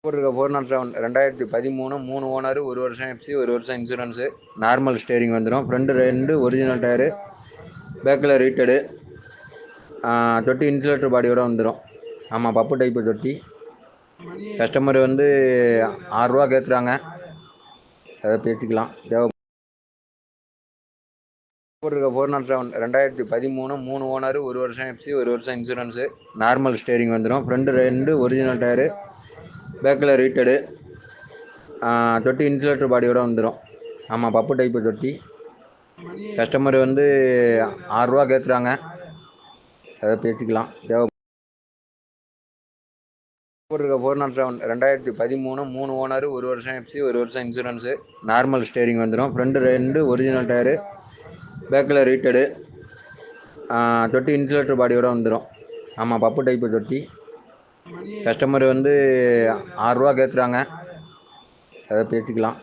போட்டிருக்க 407 2013 3 ஓனர், 1 வருஷம் எஃப்சி, 1 வருஷம் இன்சூரன்ஸு, நார்மல் ஸ்டேரிங் வந்துடும். ஃப்ரண்ட் 2 ஒரிஜினல் டயரு, பேக்கில் ரீட்டடு, தொட்டி இன்சுலேட்டர் பாடியோட வந்துடும். ஆமாம், பப்பு டைப்பு தொட்டி. கஸ்டமர் வந்து 6 ரூபா கேட்குறாங்க, அதை பேசிக்கலாம். போட்டிருக்க 407 2013 3 ஓனர், 1 வருஷம் எஃப்சி, 1 வருஷம் இன்சூரன்ஸு, நார்மல் ஸ்டேரிங் வந்துடும். ஃப்ரண்ட் 2 ஒரிஜினல் டயரு, பேக்கில் ரீட்டடு, தொட்டி இன்சுலேட்டர் பாடியோட வந்துடும். ஆமாம், பப்பு டைப்பு தொட்டி. கஸ்டமர் வந்து 6 ரூபா கேட்குறாங்க, அதை பேசிக்கலாம். போட்டிருக்க 407 2013 3 ஓனர், 1 வருஷம் எஃப்சி, 1 வருஷம் இன்சூரன்ஸு, நார்மல் ஸ்டேரிங் வந்துடும். ஃப்ரண்ட் 2 ஒரிஜினல் டயரு, பேக்கில் ரீட்டடு, தொட்டி இன்சுலேட்டர் பாடியோட வந்துடும். ஆமாம், பப்பு டைப்பு தொட்டி. கஸ்டமர் வந்து 6 ரூபா கேட்குறாங்க, அதை பேசிக்கலாம்.